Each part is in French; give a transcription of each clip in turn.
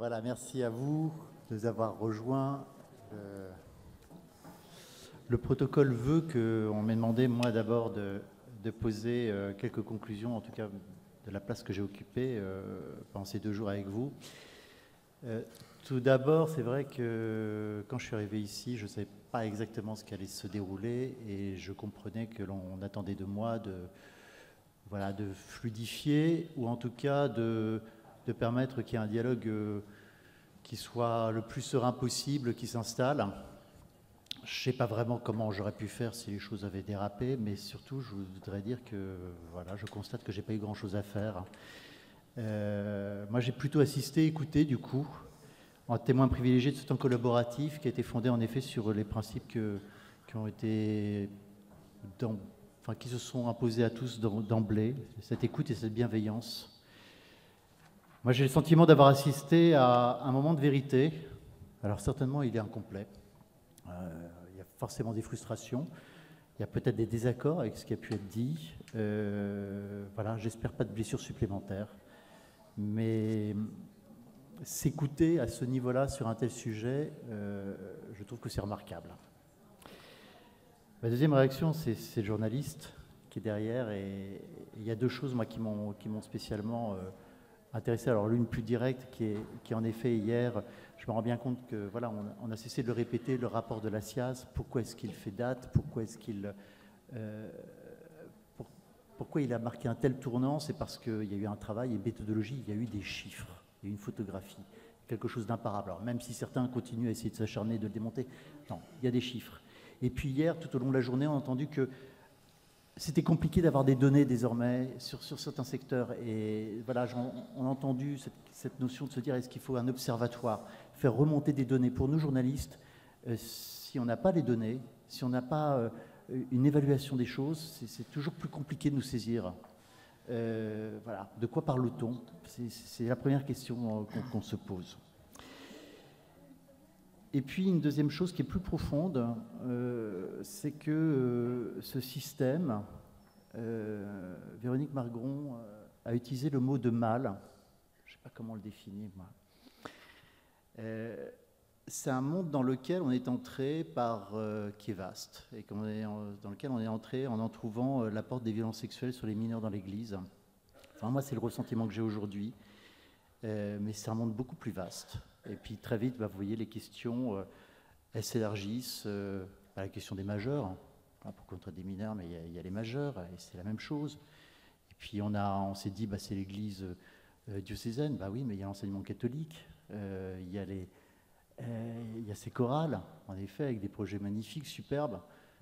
Voilà, merci à vous de nous avoir rejoints. Le protocole veut qu'on m'ait demandé, moi d'abord, de poser quelques conclusions, en tout cas de la place que j'ai occupée pendant ces 2 jours avec vous. Tout d'abord, c'est vrai que quand je suis arrivé ici, je ne savais pas exactement ce qui allait se dérouler et je comprenais que l'on attendait de moi de fluidifier ou en tout cas de permettre qu'il y ait un dialogue qui soit le plus serein possible, qui s'installe. Je ne sais pas vraiment comment j'aurais pu faire si les choses avaient dérapé, mais surtout, je voudrais dire que voilà, je constate que je n'ai pas eu grand-chose à faire. Moi, j'ai plutôt assisté, écouté, du coup, en témoin privilégié de ce temps collaboratif qui a été fondé en effet sur les principes qui ont été qui se sont imposés à tous d'emblée, cette écoute et cette bienveillance. Moi, j'ai le sentiment d'avoir assisté à un moment de vérité. Alors, certainement, il est incomplet. Il y a forcément des frustrations. Il y a peut-être des désaccords avec ce qui a pu être dit. Voilà, j'espère pas de blessures supplémentaires. Mais s'écouter à ce niveau-là sur un tel sujet, je trouve que c'est remarquable. Ma deuxième réaction, c'est le journaliste qui est derrière. Et il y a 2 choses, moi, qui m'ont spécialement intéressé. Alors, l'une plus directe, qui est en effet hier, je me rends bien compte que voilà, on a cessé de le répéter, le rapport de la SIAZ. Pourquoi est-ce qu'il fait date? Pourquoi il a marqué un tel tournant? C'est parce qu'il y a eu un travail, une méthodologie, il y a eu des chiffres, il y a eu une photographie, quelque chose d'imparable. Alors, même si certains continuent à essayer de s'acharner, de le démonter, non, il y a des chiffres. Et puis hier, tout au long de la journée, on a entendu que c'était compliqué d'avoir des données désormais sur certains secteurs. Et voilà, on a entendu cette notion de se dire, est-ce qu'il faut un observatoire, faire remonter des données pour nous journalistes? Si on n'a pas les données, si on n'a pas une évaluation des choses, c'est toujours plus compliqué de nous saisir. Voilà, de quoi parle-t-on? C'est la première question qu'on se pose. Et puis une deuxième chose qui est plus profonde, c'est que ce système, Véronique Margron a utilisé le mot de mal, je ne sais pas comment le définir moi. C'est un monde dans lequel on est entré qui est vaste, et dans lequel on est entré en trouvant la porte des violences sexuelles sur les mineurs dans l'Église. Enfin, moi, c'est le ressentiment que j'ai aujourd'hui, mais c'est un monde beaucoup plus vaste. Et puis très vite, vous voyez, les questions, elles s'élargissent à la question des majeurs. Pourquoi on traite des mineurs, mais il y a les majeurs, et c'est la même chose. Et puis on s'est dit, c'est l'Église diocésaine. Oui, mais il y a l'enseignement catholique, il y a ces chorales, en effet, avec des projets magnifiques, superbes.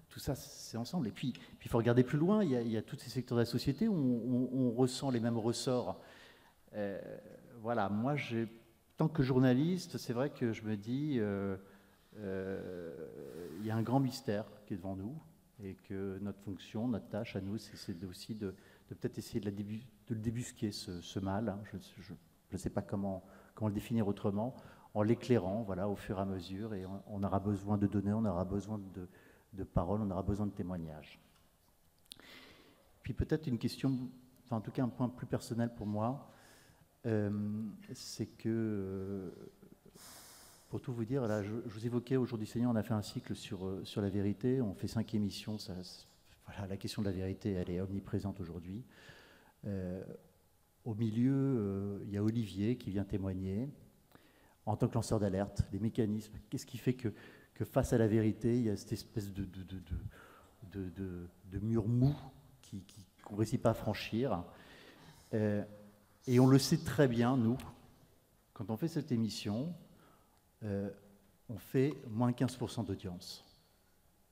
Tout ça, c'est ensemble. Et puis il faut regarder plus loin, il y a tous ces secteurs de la société où on ressent les mêmes ressorts. Voilà, moi, tant que journaliste, c'est vrai que je me dis, il y a un grand mystère qui est devant nous et que notre fonction, notre tâche à nous, c'est aussi de peut-être essayer de le débusquer, ce mal. Je ne sais pas comment le définir autrement, en l'éclairant, voilà, au fur et à mesure. Et on aura besoin de données, on aura besoin de paroles, on aura besoin de témoignages. Puis peut-être une question, enfin en tout cas un point plus personnel pour moi, c'est que, pour tout vous dire, là, je vous évoquais aujourd'hui, Seigneur, on a fait un cycle sur la vérité, on fait 5 émissions, voilà, la question de la vérité, elle est omniprésente aujourd'hui. Au milieu, il y a Olivier qui vient témoigner, en tant que lanceur d'alerte, les mécanismes, qu'est-ce qui fait que face à la vérité, il y a cette espèce de mur mou qu'on ne réussit pas à franchir. Et on le sait très bien, nous, quand on fait cette émission, on fait moins 15% d'audience.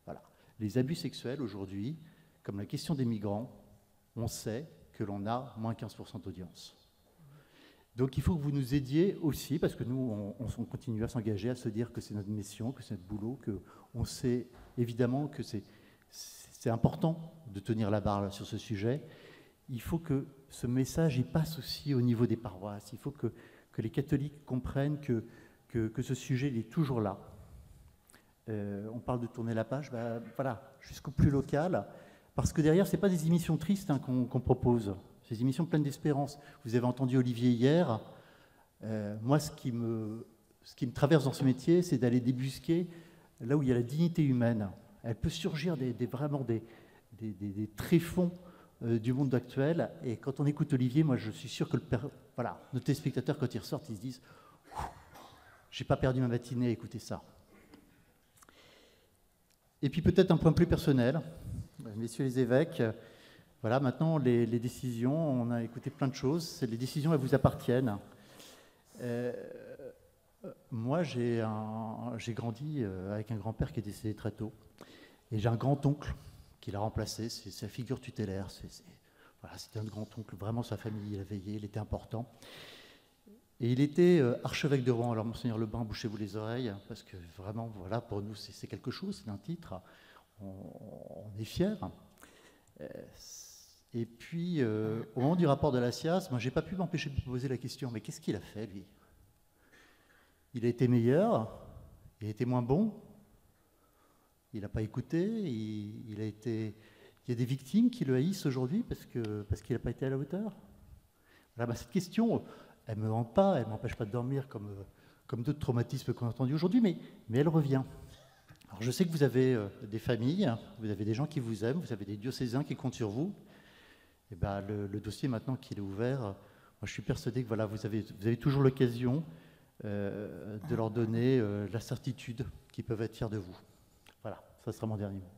Voilà. Les abus sexuels, aujourd'hui, comme la question des migrants, on sait que l'on a moins 15% d'audience. Donc il faut que vous nous aidiez aussi, parce que nous, on continue à s'engager, à se dire que c'est notre mission, que c'est notre boulot, qu'on sait évidemment que c'est important de tenir la barre là, sur ce sujet. Il faut que ce message y passe aussi au niveau des paroisses. Il faut que les catholiques comprennent que ce sujet il est toujours là. On parle de tourner la page, voilà, jusqu'au plus local, parce que derrière, ce n'est pas des émissions tristes qu'on propose, c'est des émissions pleines d'espérance. Vous avez entendu Olivier hier, Moi, ce qui me traverse dans ce métier, c'est d'aller débusquer là où il y a la dignité humaine. Elle peut surgir vraiment des tréfonds du monde actuel. Et quand on écoute Olivier, moi, je suis sûr que voilà, nos téléspectateurs, quand ils ressortent, ils se disent « J'ai pas perdu ma matinée à écouter ça ». Et puis peut-être un point plus personnel, messieurs les évêques, voilà, maintenant les décisions, on a écouté plein de choses, les décisions, elles vous appartiennent. Moi, j'ai grandi avec un grand-père qui est décédé très tôt, et j'ai un grand-oncle qui l'a remplacé, c'est sa figure tutélaire, voilà, c'était un grand-oncle, vraiment sa famille, il a veillé, il était important. Et il était archevêque de Rouen. Alors, Monseigneur Lebin, bouchez-vous les oreilles, parce que vraiment, voilà, pour nous, c'est quelque chose, c'est un titre, on est fiers. Et puis, au moment du rapport de la SIAZ, moi, j'ai pas pu m'empêcher de me poser la question, mais qu'est-ce qu'il a fait, lui? Il a été meilleur, il a été moins bon, il n'a pas écouté, il y a des victimes qui le haïssent aujourd'hui parce qu'il n'a pas été à la hauteur. Voilà, cette question, elle ne me hante pas, elle ne m'empêche pas de dormir comme d'autres traumatismes qu'on a entendus aujourd'hui, mais elle revient. Alors je sais que vous avez des familles, vous avez des gens qui vous aiment, vous avez des diocésains qui comptent sur vous. Et ben, le dossier maintenant qu'il est ouvert, moi je suis persuadé que voilà, vous avez toujours l'occasion de leur donner la certitude qu'ils peuvent être fiers de vous. Voilà, ça sera mon dernier mot.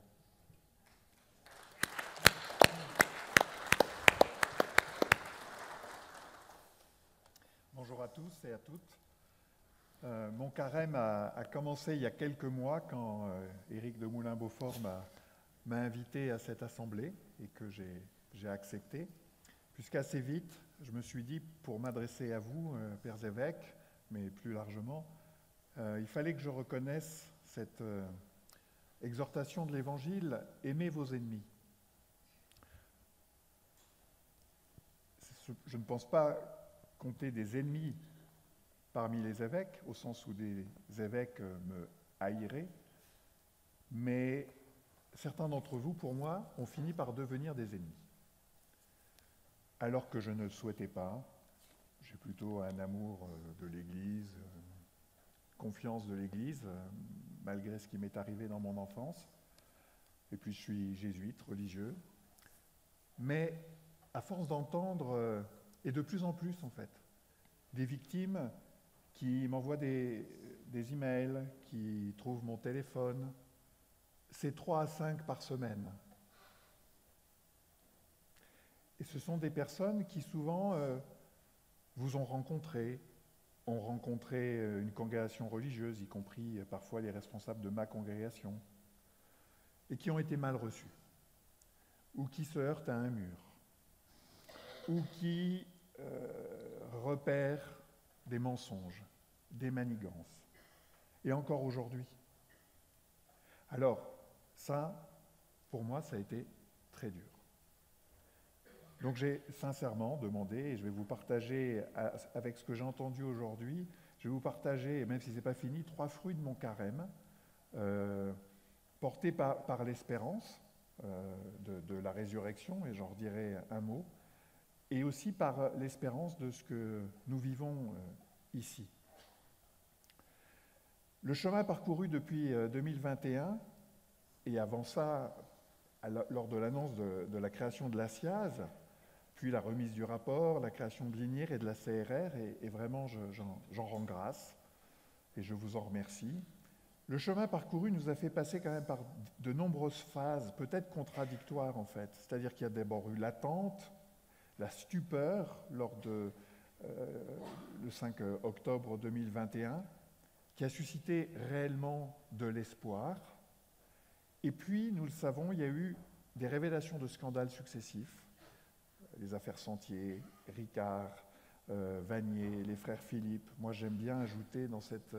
Bonjour à tous et à toutes. Mon carême a commencé il y a quelques mois quand Éric de Moulin-Beaufort m'a invité à cette assemblée et que j'ai accepté. Puisqu'assez vite, je me suis dit, pour m'adresser à vous, pères évêques, mais plus largement, il fallait que je reconnaisse cette exhortation de l'Évangile, « Aimez vos ennemis ». Je ne pense pas compter des ennemis parmi les évêques, au sens où des évêques me haïraient, mais certains d'entre vous, pour moi, ont fini par devenir des ennemis. Alors que je ne le souhaitais pas, j'ai plutôt un amour de l'Église, confiance de l'Église, malgré ce qui m'est arrivé dans mon enfance. Et puis je suis jésuite, religieux. Mais à force d'entendre, et de plus en plus en fait, des victimes qui m'envoient des emails, qui trouvent mon téléphone, c'est 3 à 5 par semaine. Et ce sont des personnes qui souvent vous ont rencontré une congrégation religieuse, y compris parfois les responsables de ma congrégation, et qui ont été mal reçus, ou qui se heurtent à un mur, ou qui repèrent des mensonges, des manigances, et encore aujourd'hui. Alors, ça, pour moi, ça a été très dur. Donc j'ai sincèrement demandé, et je vais vous partager, avec ce que j'ai entendu aujourd'hui, je vais vous partager, même si ce n'est pas fini, 3 fruits de mon carême, portés par l'espérance de la résurrection, et j'en redirai un mot, et aussi par l'espérance de ce que nous vivons ici. Le chemin parcouru depuis 2021, et avant ça, lors de l'annonce de la création de la SIAZ, puis la remise du rapport, la création de l'INIR et de la CRR, et vraiment j'en rends grâce, et je vous en remercie. Le chemin parcouru nous a fait passer quand même par de nombreuses phases, peut-être contradictoires en fait, c'est-à-dire qu'il y a d'abord eu l'attente, la stupeur lors de le 5 octobre 2021, qui a suscité réellement de l'espoir. Et puis, nous le savons, il y a eu des révélations de scandales successifs, les affaires Sentier, Ricard, Vanier, les frères Philippe. Moi, j'aime bien ajouter dans cette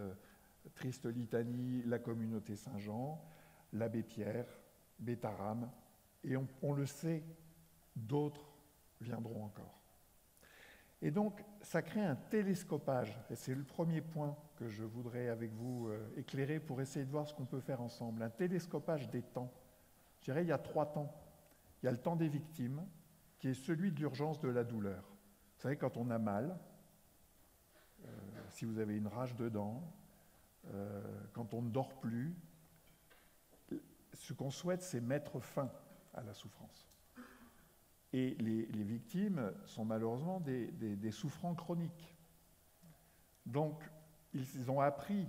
triste litanie la communauté Saint-Jean, l'abbé Pierre, Bétharame, et on le sait, d'autres viendront encore. Et donc, ça crée un télescopage, et c'est le premier point que je voudrais avec vous éclairer pour essayer de voir ce qu'on peut faire ensemble. Un télescopage des temps. Je dirais, il y a 3 temps. Il y a le temps des victimes, qui est celui de l'urgence de la douleur. Vous savez, quand on a mal, si vous avez une rage de dents, quand on ne dort plus, ce qu'on souhaite, c'est mettre fin à la souffrance. Et les victimes sont malheureusement des souffrants chroniques. Donc, ils ont appris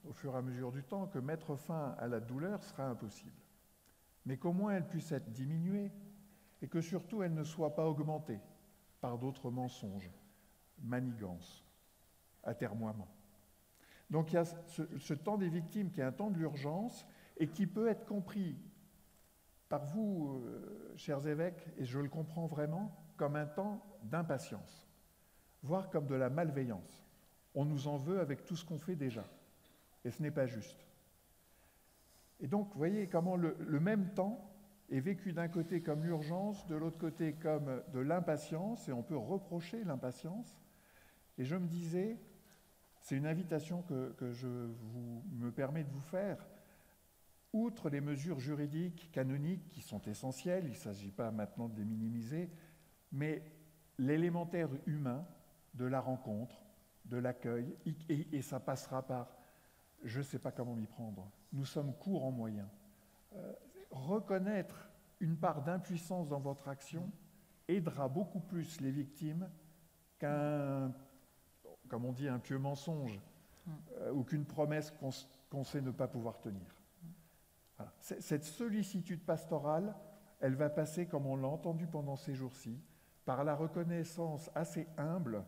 au fur et à mesure du temps que mettre fin à la douleur sera impossible. Mais qu'au moins elle puisse être diminuée et que surtout elle ne soit pas augmentée par d'autres mensonges, manigances, atermoiements. Donc il y a ce temps des victimes qui est un temps de l'urgence et qui peut être compris par vous, chers évêques, et je le comprends vraiment, comme un temps d'impatience, voire comme de la malveillance. On nous en veut avec tout ce qu'on fait déjà, et ce n'est pas juste. Et donc, vous voyez comment le même temps est vécu d'un côté comme l'urgence, de l'autre côté comme de l'impatience, et on peut reprocher l'impatience. Et je me disais, c'est une invitation que je me permets de vous faire. Outre les mesures juridiques, canoniques, qui sont essentielles, il ne s'agit pas maintenant de les minimiser, mais l'élémentaire humain de la rencontre, de l'accueil, et ça passera par « je ne sais pas comment m'y prendre ». Nous sommes courts en moyens. Reconnaître une part d'impuissance dans votre action aidera beaucoup plus les victimes qu'un, comme on dit, un pieux mensonge ou qu'une promesse qu'on sait ne pas pouvoir tenir. Voilà. Cette sollicitude pastorale, elle va passer, comme on l'a entendu pendant ces jours-ci, par la reconnaissance assez humble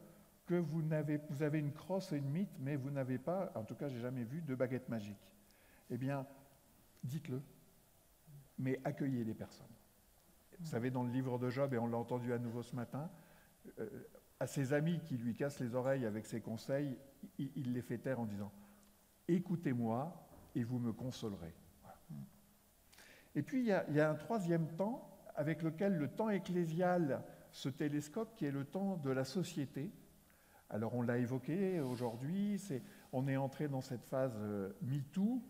que vous avez une crosse et une mythe, mais vous n'avez pas, en tout cas, j'ai jamais vu, de baguette magique. Eh bien, dites-le, mais accueillez les personnes. Vous savez, dans le livre de Job, et on l'a entendu à nouveau ce matin, à ses amis qui lui cassent les oreilles avec ses conseils, il les fait taire en disant « Écoutez-moi et vous me consolerez ». Voilà. Et puis, il y a un troisième temps avec lequel le temps ecclésial se télescope, qui est le temps de la société. Alors, on l'a évoqué aujourd'hui, on est entré dans cette phase MeToo.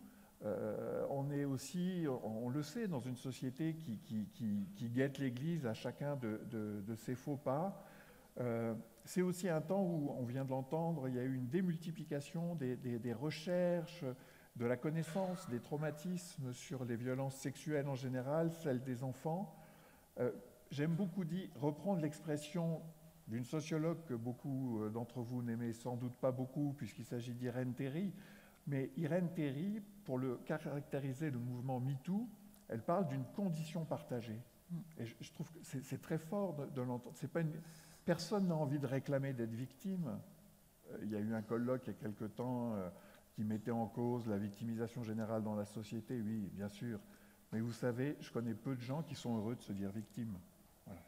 On est aussi, on le sait, dans une société qui guette l'Église à chacun de ses faux pas. C'est aussi un temps où, on vient de l'entendre, il y a eu une démultiplication des recherches, de la connaissance, des traumatismes sur les violences sexuelles en général, celles des enfants. J'aime beaucoup reprendre l'expression d'une sociologue que beaucoup d'entre vous n'aimez sans doute pas beaucoup, puisqu'il s'agit d'Irène Théry. Mais Irène Théry, pour caractériser le mouvement MeToo, elle parle d'une condition partagée. Et je trouve que c'est très fort de l'entendre. Personne n'a envie de réclamer d'être victime. Il y a eu un colloque il y a quelque temps qui mettait en cause la victimisation générale dans la société, oui, bien sûr. Mais vous savez, je connais peu de gens qui sont heureux de se dire victimes. Voilà.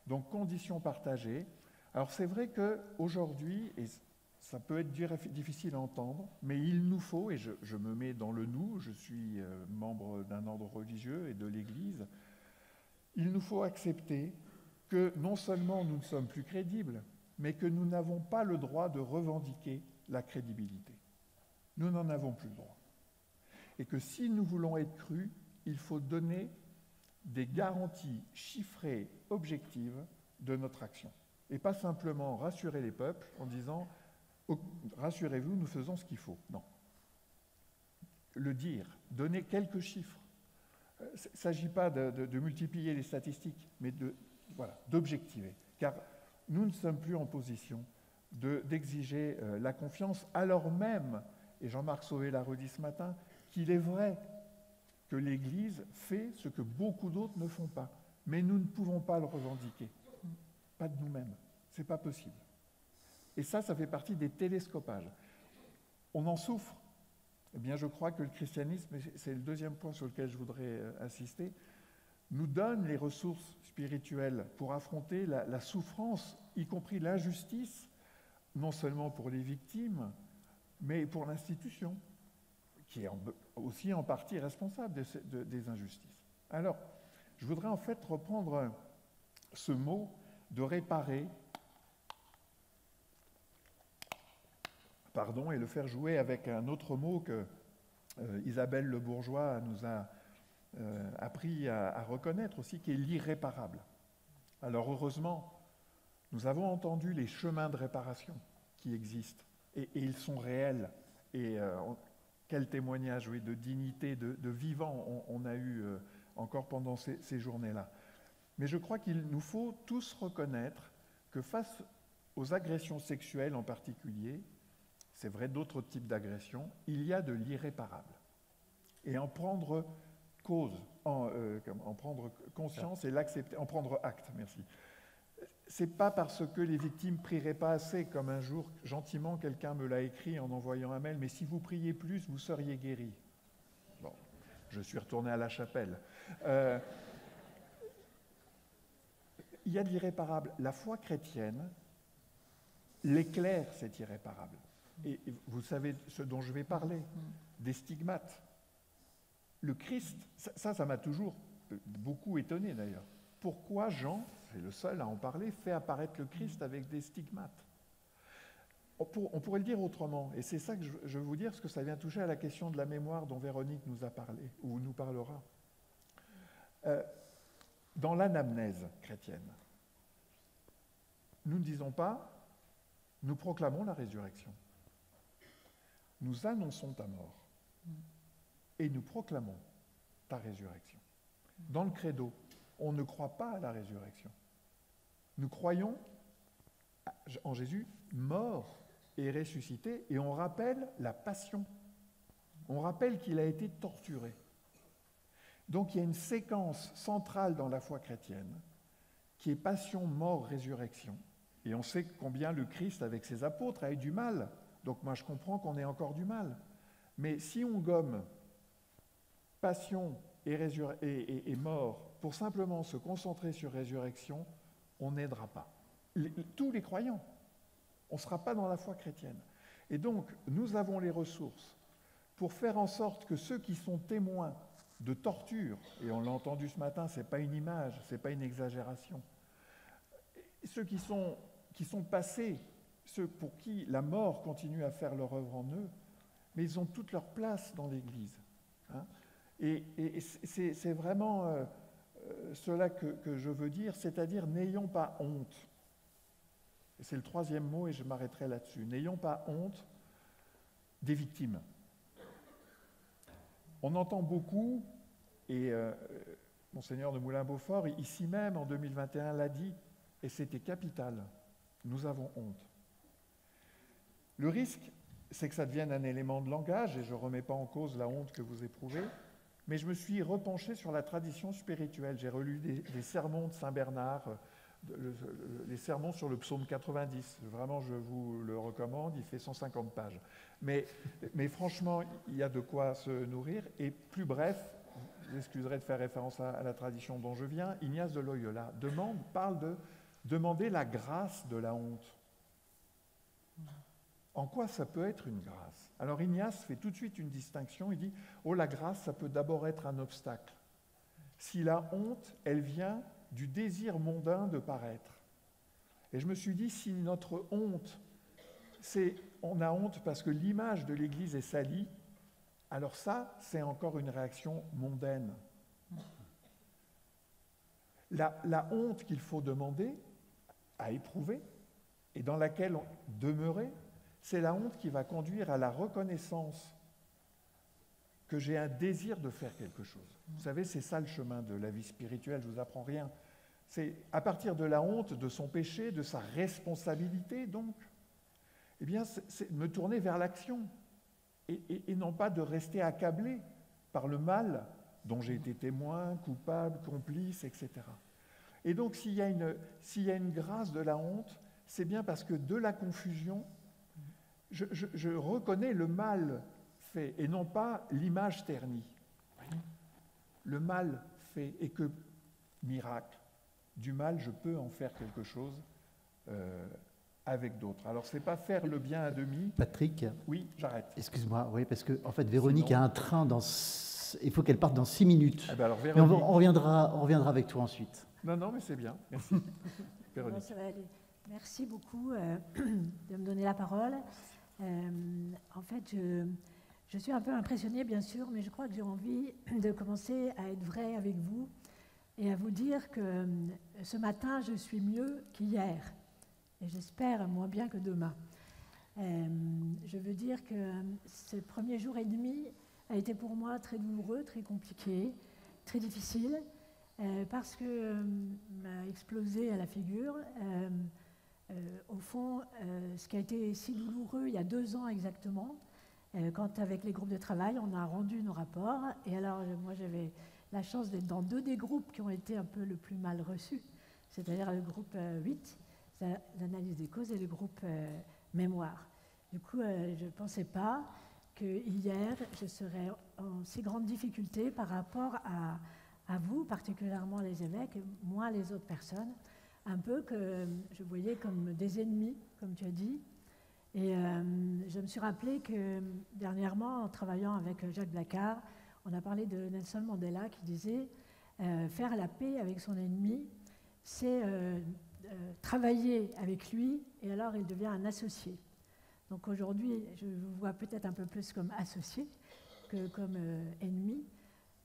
Donc, condition partagée. Alors, c'est vrai qu'aujourd'hui, et ça peut être difficile à entendre, mais il nous faut, et je me mets dans le nous, je suis membre d'un ordre religieux et de l'Église, il nous faut accepter que non seulement nous ne sommes plus crédibles, mais que nous n'avons pas le droit de revendiquer la crédibilité. Nous n'en avons plus le droit. Et que si nous voulons être crus, il faut donner des garanties chiffrées, objectives de notre action. Et pas simplement rassurer les peuples en disant « rassurez-vous, nous faisons ce qu'il faut ». Non. Le dire, donner quelques chiffres. Il ne s'agit pas de multiplier les statistiques, mais d'objectiver. Car nous ne sommes plus en position d'exiger la confiance, alors même, et Jean-Marc Sauvé l'a redit ce matin, qu'il est vrai que l'Église fait ce que beaucoup d'autres ne font pas. Mais nous ne pouvons pas le revendiquer. Pas de nous-mêmes. Ce n'est pas possible. Et ça fait partie des télescopages. On en souffre. Eh bien, je crois que le christianisme, c'est le deuxième point sur lequel je voudrais insister, nous donne les ressources spirituelles pour affronter la souffrance, y compris l'injustice, non seulement pour les victimes, mais pour l'institution, qui est aussi en partie responsable des injustices. Alors, je voudrais en fait reprendre ce mot de réparer, et le faire jouer avec un autre mot que Isabelle Le Bourgeois nous a appris à reconnaître aussi, qui est l'irréparable. Alors heureusement, nous avons entendu les chemins de réparation qui existent Et ils sont réels. Et quel témoignage, oui, de dignité, de vivant on a eu encore pendant ces journées-là. Mais je crois qu'il nous faut tous reconnaître que face aux agressions sexuelles en particulier, c'est vrai d'autres types d'agressions, il y a de l'irréparable. Et en prendre cause, en prendre conscience et l'accepter, en prendre acte, merci. C'est pas parce que les victimes prieraient pas assez, comme un jour, gentiment, quelqu'un me l'a écrit en envoyant un mail, mais si vous priez plus, vous seriez guéri. Bon, je suis retourné à la chapelle. Il y a de l'irréparable. La foi chrétienne, l'éclair, c'est irréparable. Et vous savez ce dont je vais parler, des stigmates. Le Christ, ça m'a toujours beaucoup étonné d'ailleurs. Pourquoi Jean, c'est le seul à en parler, fait apparaître le Christ avec des stigmates? On pourrait le dire autrement, et c'est ça que je veux vous dire, parce que ça vient toucher à la question de la mémoire dont Véronique nous a parlé, ou nous parlera. Dans l'anamnèse chrétienne, nous ne disons pas « nous proclamons la résurrection ». Nous annonçons ta mort et nous proclamons ta résurrection. Dans le credo, on ne croit pas à la résurrection. Nous croyons en Jésus mort et ressuscité, et on rappelle la passion. On rappelle qu'il a été torturé. Donc il y a une séquence centrale dans la foi chrétienne qui est passion, mort, résurrection. Et on sait combien le Christ, avec ses apôtres, a eu du mal. Donc moi je comprends qu'on ait encore du mal. Mais si on gomme passion et mort pour simplement se concentrer sur résurrection, on n'aidera pas. Tous les croyants, on ne sera pas dans la foi chrétienne. Et donc, nous avons les ressources pour faire en sorte que ceux qui sont témoins de torture, et on l'a entendu ce matin, ce n'est pas une image, ce n'est pas une exagération, ceux qui sont passés, ceux pour qui la mort continue à faire leur œuvre en eux, mais ils ont toute leur place dans l'Église. Hein. Et c'est vraiment cela que je veux dire, c'est-à-dire n'ayons pas honte. Et c'est le troisième mot et je m'arrêterai là-dessus. N'ayons pas honte des victimes. On entend beaucoup, et Monseigneur de Moulin-Beaufort, ici même en 2021, l'a dit, et c'était capital, nous avons honte. Le risque, c'est que ça devienne un élément de langage, et je ne remets pas en cause la honte que vous éprouvez, mais je me suis repenché sur la tradition spirituelle. J'ai relu des sermons de Saint-Bernard, les sermons sur le psaume 90. Vraiment, je vous le recommande, il fait 150 pages. Mais franchement, il y a de quoi se nourrir. Et plus bref, vous excuserez de faire référence à la tradition dont je viens, Ignace de Loyola parle de demander la grâce de la honte. En quoi ça peut être une grâce? Alors Ignace fait tout de suite une distinction, il dit « Oh, la grâce, ça peut d'abord être un obstacle. Si la honte, elle vient du désir mondain de paraître. » Et je me suis dit, si notre honte, on a honte parce que l'image de l'Église est salie, alors ça, c'est encore une réaction mondaine. La honte qu'il faut demander, à éprouver, et dans laquelle demeurer, c'est la honte qui va conduire à la reconnaissance que j'ai un désir de faire quelque chose. Vous savez, c'est ça le chemin de la vie spirituelle, je ne vous apprends rien. C'est à partir de la honte, de son péché, de sa responsabilité, donc, eh bien, c'est me tourner vers l'action et non pas de rester accablé par le mal dont j'ai été témoin, coupable, complice, etc. Et donc, s'il y a une grâce de la honte, c'est bien parce que de la confusion, je reconnais le mal fait et non pas l'image ternie. Le mal fait et que, miracle, du mal, je peux en faire quelque chose avec d'autres. Alors, ce n'est pas faire le bien à demi. Patrick. Oui, j'arrête. Excuse-moi, oui, parce que en fait, Véronique a un train il faut qu'elle parte dans 6 minutes. Eh ben alors, mais on reviendra avec toi ensuite. Non, mais c'est bien. Merci. Véronique. Bon, ça va aller. Merci beaucoup de me donner la parole. En fait, je suis un peu impressionnée, bien sûr, mais je crois que j'ai envie de commencer à être vraie avec vous et à vous dire que ce matin, je suis mieux qu'hier. Et j'espère moins bien que demain. Je veux dire que ce premier jour et demi a été pour moi très douloureux, très compliqué, très difficile, parce que m'a explosé à la figure. Au fond, ce qui a été si douloureux il y a 2 ans exactement, quand avec les groupes de travail, on a rendu nos rapports. Et alors, moi, j'avais la chance d'être dans 2 des groupes qui ont été un peu le plus mal reçus, c'est-à-dire le groupe 8, l'analyse des causes, et le groupe mémoire. Du coup, je ne pensais pas que hier, je serais en si grande difficulté par rapport à vous, particulièrement les évêques, et moi, les autres personnes, un peu que je voyais comme des ennemis, comme tu as dit. Et je me suis rappelé que dernièrement, en travaillant avec Jacques Blacard, on a parlé de Nelson Mandela qui disait faire la paix avec son ennemi, c'est travailler avec lui, et alors il devient un associé. Donc aujourd'hui, je vous vois peut-être un peu plus comme associé que comme ennemi,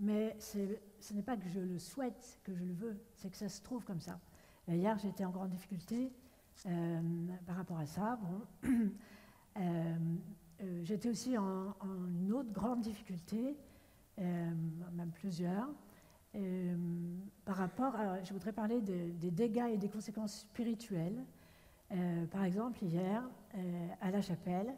mais ce n'est pas que je le souhaite, que je le veux, c'est que ça se trouve comme ça. Et hier, j'étais en grande difficulté par rapport à ça. Bon. J'étais aussi en une autre grande difficulté, même plusieurs, par rapport à, je voudrais parler des dégâts et des conséquences spirituelles. Par exemple, hier, à la chapelle,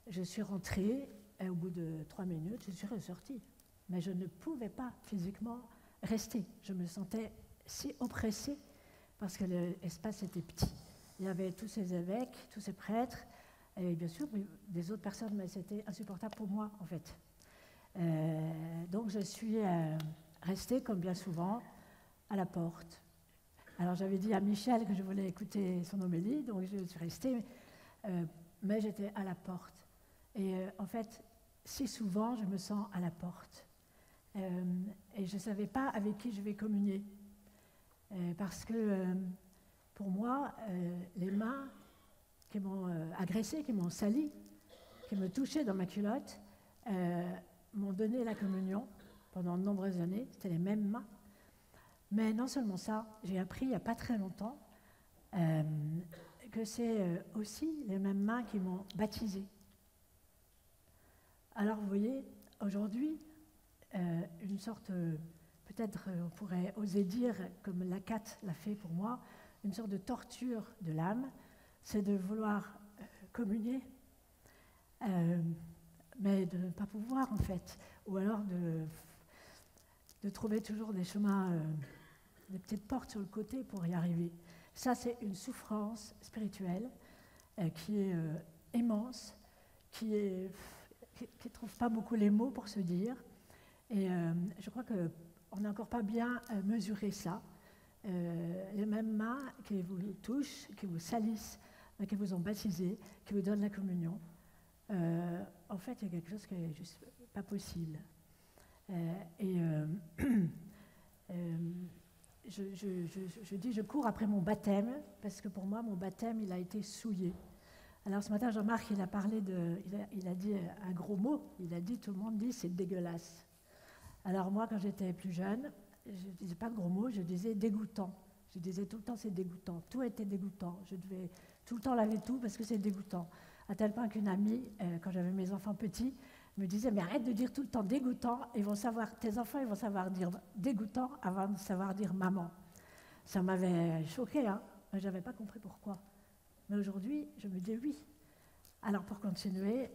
je suis rentrée, au bout de 3 minutes, je suis ressortie. Mais je ne pouvais pas physiquement rester. Je me sentais si oppressée parce que l'espace était petit. Il y avait tous ces évêques, tous ces prêtres, et bien sûr des autres personnes, mais c'était insupportable pour moi, en fait. Donc je suis restée, comme bien souvent, à la porte. Alors j'avais dit à Michel que je voulais écouter son homélie, donc je suis restée, mais j'étais à la porte. Et en fait, si souvent, je me sens à la porte. Et je ne savais pas avec qui je vais communier. Parce que pour moi, les mains qui m'ont agressée, qui m'ont sali, qui me touchaient dans ma culotte, m'ont donné la communion pendant de nombreuses années. C'était les mêmes mains. Mais non seulement ça, j'ai appris il n'y a pas très longtemps que c'est aussi les mêmes mains qui m'ont baptisée. Alors vous voyez, aujourd'hui, une sorte, peut-être on pourrait oser dire, comme l'ACAT l'a fait pour moi, une sorte de torture de l'âme, c'est de vouloir communier, mais de ne pas pouvoir en fait, ou alors de trouver toujours des chemins, des petites portes sur le côté pour y arriver. Ça, c'est une souffrance spirituelle qui est immense, qui ne trouve pas beaucoup les mots pour se dire. Et je crois qu'on n'a encore pas bien mesuré ça. Les mêmes mains qui vous touchent, qui vous salissent, qui vous ont baptisé, qui vous donnent la communion. En fait, il y a quelque chose qui n'est juste pas possible. Je dis, je cours après mon baptême, parce que pour moi, mon baptême, il a été souillé. Alors ce matin, Jean-Marc, il a dit un gros mot, il a dit, tout le monde dit, c'est dégueulasse. Alors moi, quand j'étais plus jeune, je ne disais pas de gros mots, je disais dégoûtant. Je disais tout le temps, c'est dégoûtant. Tout était dégoûtant. Je devais tout le temps laver tout parce que c'est dégoûtant. À tel point qu'une amie, quand j'avais mes enfants petits, me disait, mais arrête de dire tout le temps dégoûtant, tes enfants ils vont savoir dire dégoûtant avant de savoir dire maman. Ça m'avait choquée, hein, mais je n'avais pas compris pourquoi. Mais aujourd'hui, je me dis oui. Alors pour continuer,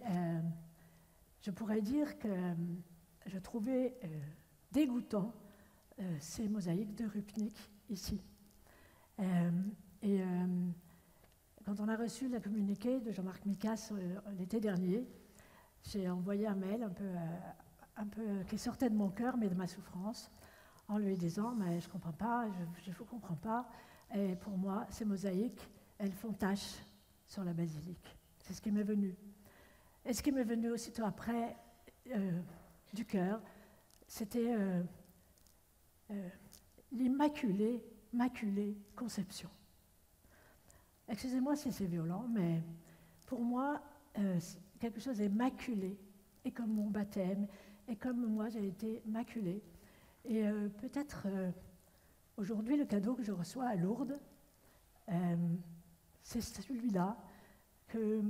je pourrais dire que je trouvais dégoûtant ces mosaïques de Rupnik ici. Quand on a reçu la communiqué de Jean-Marc Micas l'été dernier, j'ai envoyé un mail un peu qui sortait de mon cœur, mais de ma souffrance, en lui disant, mais je ne comprends pas, je ne vous comprends pas. Et pour moi, ces mosaïques, elles font tache sur la basilique. C'est ce qui m'est venu. Et ce qui m'est venu aussitôt après du cœur, c'était l'immaculée conception. Excusez-moi si c'est violent, mais pour moi, quelque chose est maculé, et comme mon baptême, et comme moi j'ai été maculée. Et peut-être aujourd'hui, le cadeau que je reçois à Lourdes, c'est celui-là, que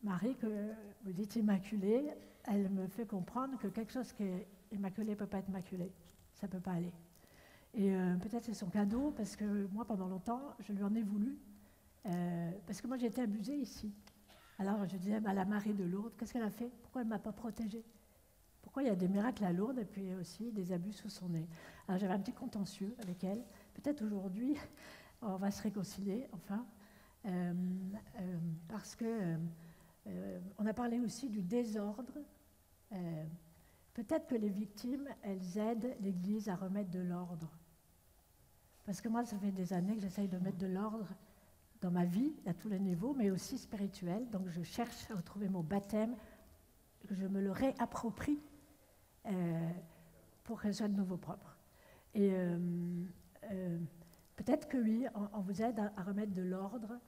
Marie, que vous dites immaculée, elle me fait comprendre que quelque chose qui est immaculé ne peut pas être maculé. Ça ne peut pas aller. Et peut-être c'est son cadeau, parce que moi, pendant longtemps, je lui en ai voulu. Parce que moi, j'ai été abusée ici. Alors, je disais, la Marie de Lourdes, qu'est-ce qu'elle a fait? Pourquoi elle ne m'a pas protégée? Pourquoi il y a des miracles à Lourdes et puis aussi des abus sous son nez? Alors, j'avais un petit contentieux avec elle. Peut-être aujourd'hui, on va se réconcilier, enfin, parce que on a parlé aussi du désordre. Peut-être que les victimes, elles aident l'Église à remettre de l'ordre. Parce que moi, ça fait des années que j'essaye de mettre de l'ordre dans ma vie, à tous les niveaux, mais aussi spirituel. Donc je cherche à retrouver mon baptême, que je me le réapproprie pour que ce soit de nouveau propre. Et peut-être que oui, on vous aide à remettre de l'ordre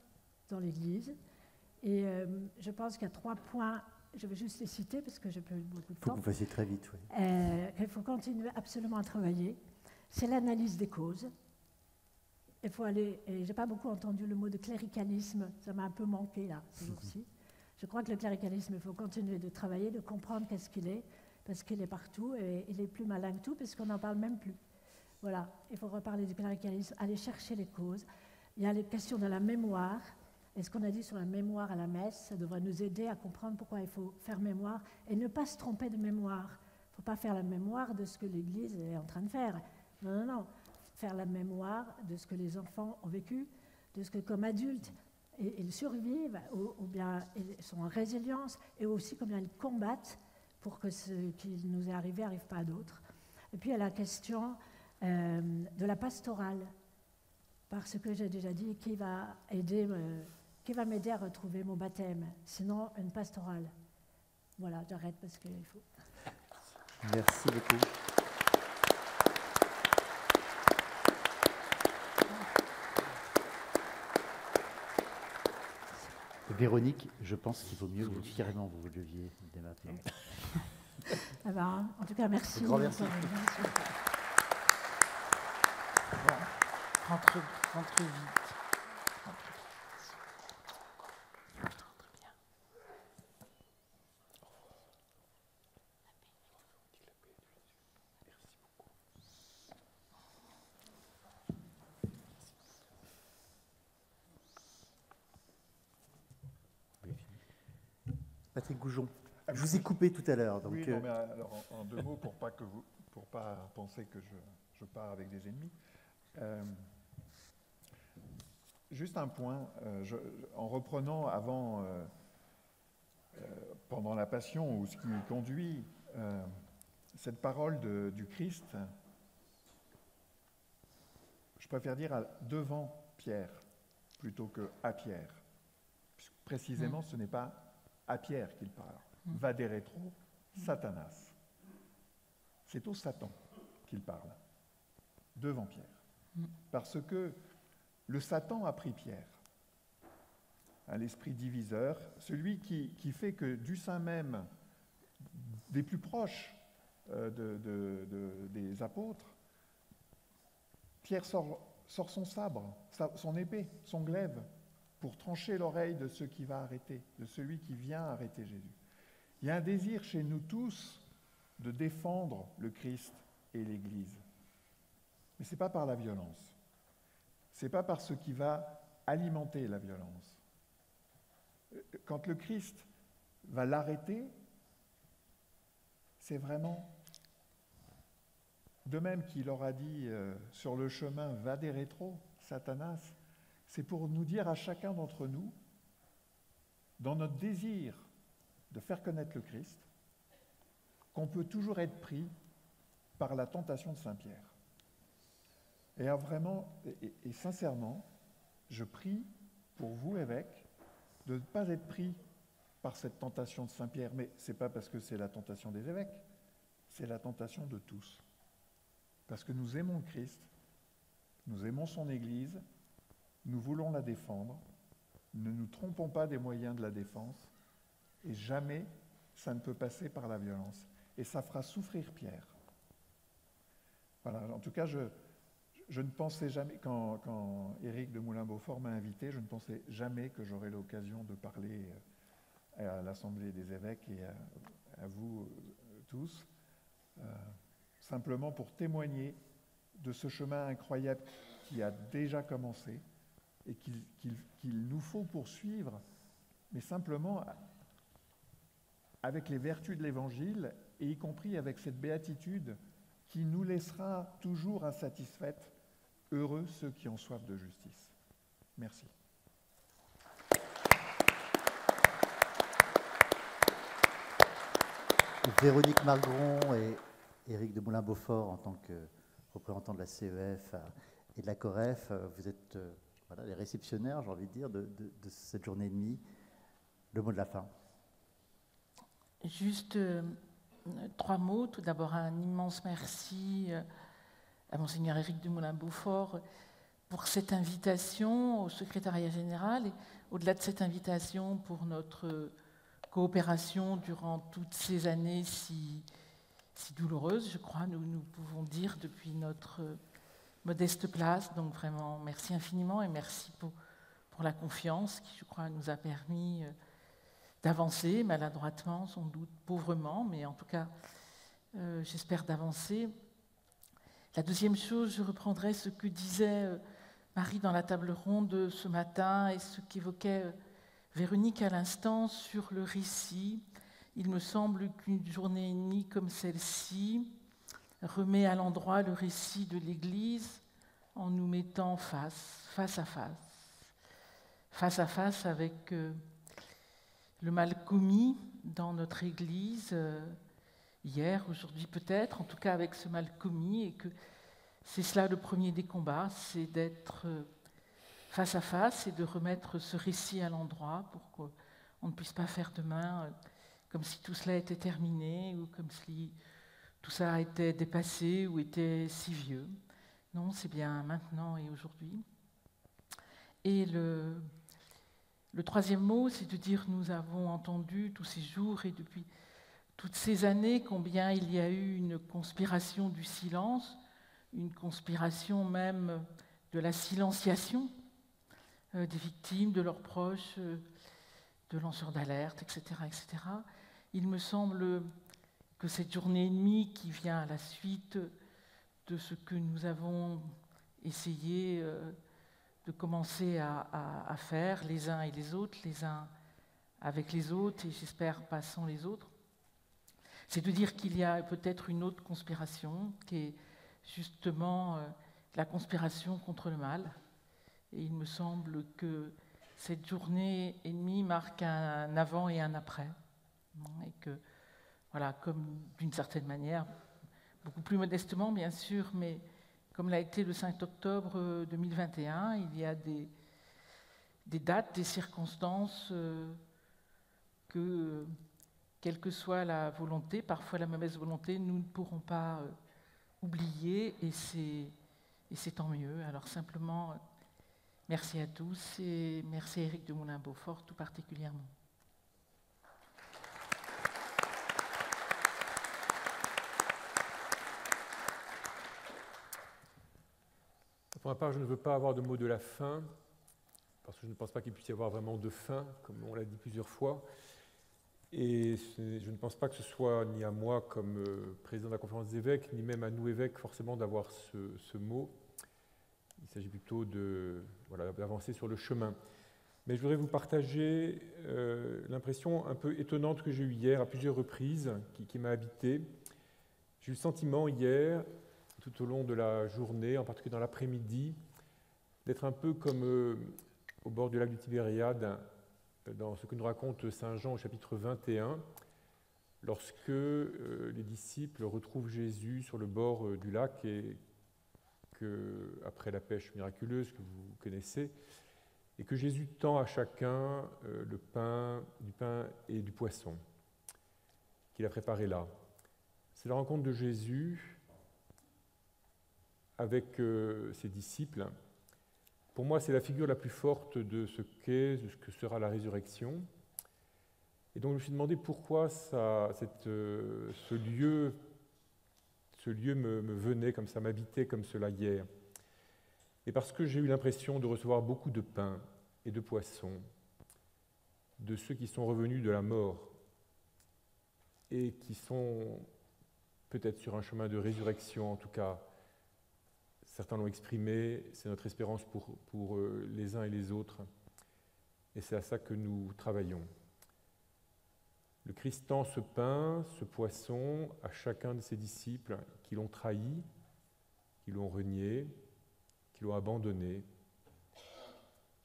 dans l'Église. Et je pense qu'il y a 3 points, je vais juste les citer parce que j'ai pas eu beaucoup de temps. Il faut que vous fassiez très vite, oui. Il faut continuer absolument à travailler. C'est l'analyse des causes. Il faut aller, et je n'ai pas beaucoup entendu le mot de cléricalisme, ça m'a un peu manqué là, ces jours-ci. Je crois que le cléricalisme, il faut continuer de travailler, de comprendre qu'est-ce qu'il est, parce qu'il est partout, et il est plus malin que tout, puisqu'on n'en parle même plus. Voilà, il faut reparler du cléricalisme, aller chercher les causes. Il y a les questions de la mémoire, et ce qu'on a dit sur la mémoire à la messe, ça devrait nous aider à comprendre pourquoi il faut faire mémoire, et ne pas se tromper de mémoire. Il ne faut pas faire la mémoire de ce que l'Église est en train de faire. Non, non, non. Faire la mémoire de ce que les enfants ont vécu, de ce que comme adultes ils survivent, ou bien ils sont en résilience, et aussi combien ils combattent pour que ce qui nous est arrivé n'arrive pas à d'autres. Et puis il y a la question de la pastorale, parce que j'ai déjà dit, qui va m'aider à retrouver mon baptême, sinon une pastorale. Voilà, j'arrête parce qu'il faut. Merci beaucoup. Véronique, je pense qu'il vaut mieux que carrément vous leviez dès maintenant. Ah ben, en tout cas, merci. Grand merci. Rentrez vite. Patrick Goujon, je vous ai coupé tout à l'heure. Oui, non, mais alors, en 2 mots, pour pas penser que je pars avec des ennemis. Juste un point, en reprenant avant, pendant la Passion, ou ce qui conduit cette parole du Christ, je préfère dire devant Pierre plutôt que à Pierre. Puisque précisément, ce n'est pas à Pierre qu'il parle. Vade retro, Satanas. C'est au Satan qu'il parle, devant Pierre. Parce que le Satan a pris Pierre, l'esprit diviseur, celui qui fait que du sein même des plus proches des apôtres, Pierre sort son sabre, son épée, son glaive, pour trancher l'oreille de ceux qui va arrêter, de celui qui vient arrêter Jésus. Il y a un désir chez nous tous de défendre le Christ et l'Église. Mais ce n'est pas par la violence. Ce n'est pas par ce qui va alimenter la violence. Quand le Christ va l'arrêter, c'est vraiment, de même qu'il aura dit sur le chemin, vade retro, Satanas, c'est pour nous dire à chacun d'entre nous, dans notre désir de faire connaître le Christ, qu'on peut toujours être pris par la tentation de Saint-Pierre. Et vraiment, et sincèrement, je prie pour vous, évêques, de ne pas être pris par cette tentation de Saint-Pierre. Mais ce n'est pas parce que c'est la tentation des évêques, c'est la tentation de tous. Parce que nous aimons le Christ, nous aimons son Église, nous voulons la défendre, ne nous trompons pas des moyens de la défense, et jamais ça ne peut passer par la violence. Et ça fera souffrir Pierre. Voilà, en tout cas, je ne pensais jamais, quand Éric de Moulin-Beaufort m'a invité, je ne pensais jamais que j'aurais l'occasion de parler à l'Assemblée des évêques et à vous tous, simplement pour témoigner de ce chemin incroyable qui a déjà commencé et qu'il nous faut poursuivre, mais simplement avec les vertus de l'Évangile, et y compris avec cette béatitude qui nous laissera toujours insatisfaites, heureux ceux qui ont soif de justice. Merci. Véronique Margron et Éric de Moulin-Beaufort, en tant que représentant de la CEF et de la COREF, vous êtes les réceptionnaires, j'ai envie de dire, de cette journée et demie. Le mot de la fin. Juste 3 mots. Tout d'abord, un immense merci à Monseigneur Éric de Moulin-Beaufort pour cette invitation au secrétariat général et au-delà de cette invitation pour notre coopération durant toutes ces années si douloureuses, je crois, nous pouvons dire depuis notre modeste place. Donc vraiment, merci infiniment et merci pour la confiance qui, je crois, nous a permis d'avancer, maladroitement, sans doute pauvrement, mais en tout cas, j'espère d'avancer. La deuxième chose, je reprendrai ce que disait Marie dans la table ronde ce matin et ce qu'évoquait Véronique à l'instant sur le récit. Il me semble qu'une journée et demie comme celle-ci remet à l'endroit le récit de l'Église en nous mettant face à face avec le mal commis dans notre Église, hier, aujourd'hui peut-être, en tout cas avec ce mal commis, et que c'est cela le premier des combats, c'est d'être face à face et de remettre ce récit à l'endroit pour qu'on ne puisse pas faire demain comme si tout cela était terminé ou comme si tout ça était dépassé ou était si vieux. Non, c'est bien maintenant et aujourd'hui. Et le troisième mot, c'est de dire nous avons entendu tous ces jours et depuis toutes ces années combien il y a eu une conspiration du silence, une conspiration même de la silenciation des victimes, de leurs proches, de lanceurs d'alerte, etc., etc. Il me semble que cette journée et demie qui vient à la suite de ce que nous avons essayé de commencer à faire les uns et les autres, les uns avec les autres, et j'espère pas sans les autres, c'est de dire qu'il y a peut-être une autre conspiration qui est justement la conspiration contre le mal. Et il me semble que cette journée et demie marque un avant et un après. Et que, voilà, comme d'une certaine manière, beaucoup plus modestement bien sûr, mais comme l'a été le 5 octobre 2021, il y a des dates, des circonstances que, quelle que soit la volonté, parfois la mauvaise volonté, nous ne pourrons pas oublier, et c'est tant mieux. Alors simplement, merci à tous et merci à Éric de Moulin-Beaufort tout particulièrement. Pour ma part, je ne veux pas avoir de mot de la fin, parce que je ne pense pas qu'il puisse y avoir vraiment de fin, comme on l'a dit plusieurs fois. Et je ne pense pas que ce soit ni à moi comme président de la conférence des évêques, ni même à nous évêques forcément d'avoir ce mot. Il s'agit plutôt d'avancer sur le chemin. Mais je voudrais vous partager l'impression un peu étonnante que j'ai eue hier à plusieurs reprises, qui m'a habité. J'ai eu le sentiment hier, tout au long de la journée, en particulier dans l'après-midi, d'être un peu comme au bord du lac du Tibériade, dans ce que nous raconte Saint Jean au chapitre 21, lorsque les disciples retrouvent Jésus sur le bord du lac et que, après la pêche miraculeuse que vous connaissez, et que Jésus tend à chacun du pain et du poisson qu'il a préparé là. C'est la rencontre de Jésus avec ses disciples. Pour moi, c'est la figure la plus forte de ce qu'est, de ce que sera la résurrection. Et donc, je me suis demandé pourquoi ce lieu me venait comme ça, m'habitait comme cela hier. Et parce que j'ai eu l'impression de recevoir beaucoup de pain et de poisson. de ceux qui sont revenus de la mort et qui sont peut-être sur un chemin de résurrection, en tout cas, certains l'ont exprimé, c'est notre espérance pour les uns et les autres, et c'est à ça que nous travaillons. Le Christ tend ce pain, ce poisson, à chacun de ses disciples qui l'ont trahi, qui l'ont renié, qui l'ont abandonné,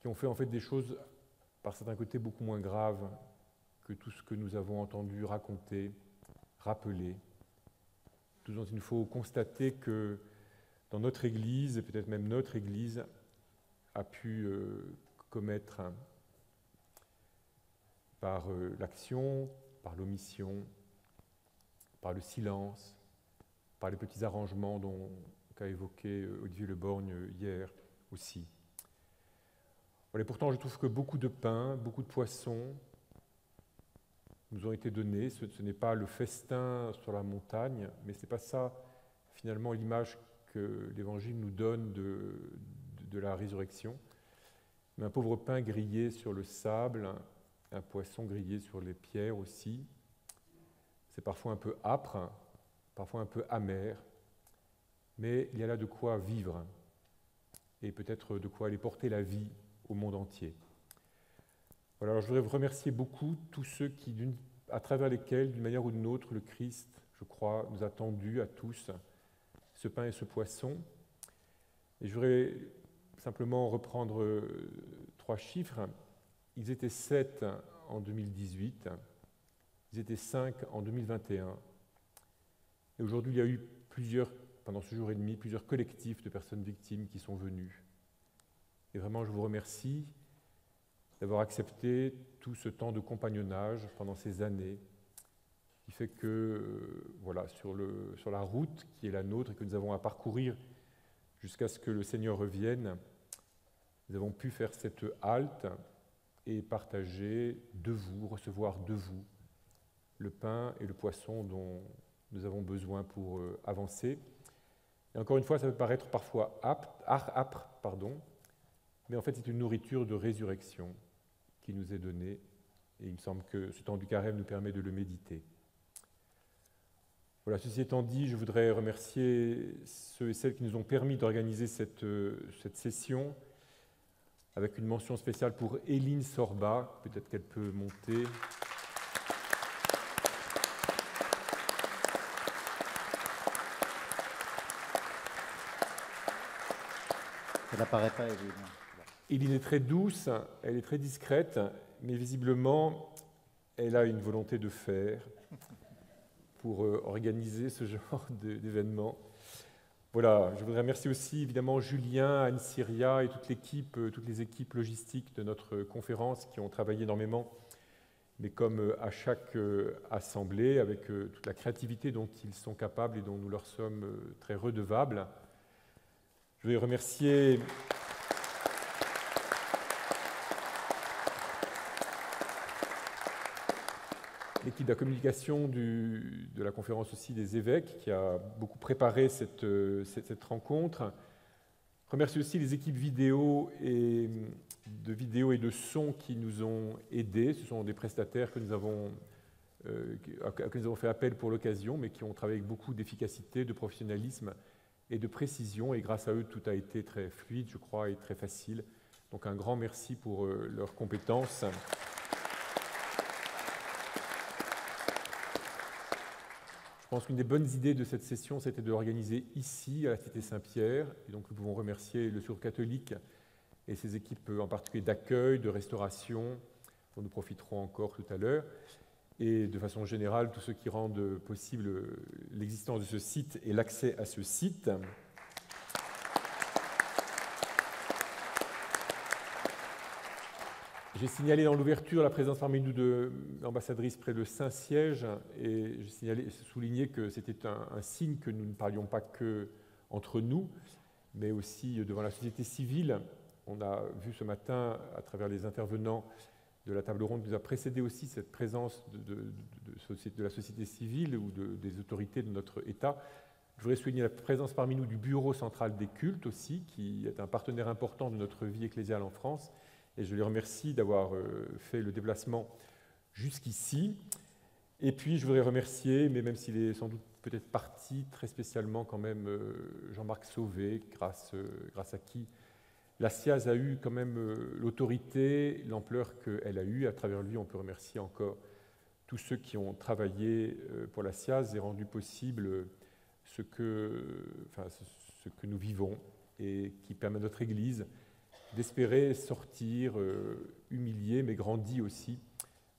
qui ont fait en fait des choses, par certains côtés, beaucoup moins graves que tout ce que nous avons entendu raconter, rappeler. Tout dont il nous faut constater que dans notre Église, et peut-être même notre Église, a pu commettre par l'action, par l'omission, par le silence, par les petits arrangements qu'a évoqué Olivier Le Borgne hier aussi. Voilà, pourtant, je trouve que beaucoup de pain, beaucoup de poissons nous ont été donnés. Ce n'est pas le festin sur la montagne, mais ce n'est pas ça, finalement, l'image que l'Évangile nous donne de la résurrection. Mais un pauvre pain grillé sur le sable, un poisson grillé sur les pierres aussi. C'est parfois un peu âpre, parfois un peu amer, mais il y a là de quoi vivre et peut-être de quoi aller porter la vie au monde entier. Voilà, alors je voudrais vous remercier beaucoup tous ceux à travers lesquels, d'une manière ou d'une autre, le Christ, je crois, nous a tendu à tous ce pain et ce poisson. Et je voudrais simplement reprendre 3 chiffres. Ils étaient 7 en 2018, ils étaient 5 en 2021. Et aujourd'hui, il y a eu pendant ce jour et demi, plusieurs collectifs de personnes victimes qui sont venus. Et vraiment, je vous remercie d'avoir accepté tout ce temps de compagnonnage pendant ces années, qui fait que, voilà, sur la route qui est la nôtre et que nous avons à parcourir jusqu'à ce que le Seigneur revienne, nous avons pu faire cette halte et partager de vous, recevoir de vous, le pain et le poisson dont nous avons besoin pour avancer. Et encore une fois, ça peut paraître parfois âpre, mais en fait c'est une nourriture de résurrection qui nous est donnée, et il me semble que ce temps du carême nous permet de le méditer. Voilà, ceci étant dit, je voudrais remercier ceux et celles qui nous ont permis d'organiser cette session, avec une mention spéciale pour Éline Sorba, peut-être qu'elle peut monter. Elle n'apparaît pas, Éline. Éline est très douce, elle est très discrète, mais visiblement, elle a une volonté de faire pour organiser ce genre d'événement. Voilà, je voudrais remercier aussi évidemment Julien, Anne-Syria et toutes les équipes logistiques de notre conférence qui ont travaillé énormément, mais comme à chaque assemblée, avec toute la créativité dont ils sont capables et dont nous leur sommes très redevables. Je vais remercier l'équipe de la communication de la conférence aussi des évêques qui a beaucoup préparé cette rencontre. Je remercie aussi les équipes vidéo et de son qui nous ont aidés. Ce sont des prestataires que nous avons fait appel pour l'occasion, mais qui ont travaillé avec beaucoup d'efficacité, de professionnalisme et de précision. Et grâce à eux, tout a été très fluide, je crois, et très facile. Donc un grand merci pour leurs compétences. Je pense qu'une des bonnes idées de cette session, c'était de l'organiser ici, à la Cité Saint-Pierre. Et donc nous pouvons remercier le Secours catholique et ses équipes en particulier d'accueil, de restauration, dont nous profiterons encore tout à l'heure. Et de façon générale, tous ceux qui rendent possible l'existence de ce site et l'accès à ce site. J'ai signalé dans l'ouverture la présence parmi nous de l'ambassadrice près de Saint-Siège, et j'ai souligné que c'était un signe que nous ne parlions pas que entre nous, mais aussi devant la société civile. On a vu ce matin, à travers les intervenants de la table ronde, qui nous a précédé aussi cette présence de la société civile ou des autorités de notre État. Je voudrais souligner la présence parmi nous du Bureau central des cultes aussi, qui est un partenaire important de notre vie ecclésiale en France, et je les remercie d'avoir fait le déplacement jusqu'ici. Et puis je voudrais remercier, mais même s'il est sans doute peut-être parti, très spécialement quand même Jean-Marc Sauvé, grâce à qui la SIAZ a eu quand même l'autorité, l'ampleur qu'elle a eue. À travers lui, on peut remercier encore tous ceux qui ont travaillé pour la SIAZ et rendu possible ce que nous vivons et qui permet à notre Église d'espérer sortir humiliée, mais grandie aussi,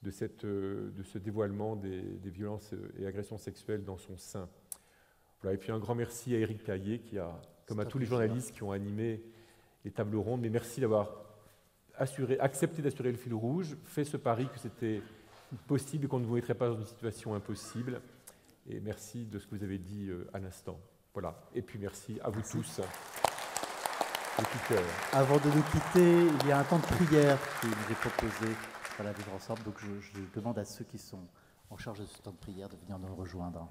de ce dévoilement des violences et agressions sexuelles dans son sein. Voilà. Et puis un grand merci à Éric Caillé, qui a, comme à tous les journalistes qui ont animé les tables rondes, mais merci d'avoir accepté d'assurer le fil rouge, fait ce pari que c'était possible et qu'on ne vous mettrait pas dans une situation impossible. Et merci de ce que vous avez dit à l'instant. Voilà. Et puis merci à vous tous. De tout cœur. Avant de nous quitter, il y a un temps de prière qui nous est proposé à la Vivre Ensemble. Donc je demande à ceux qui sont en charge de ce temps de prière de venir nous rejoindre.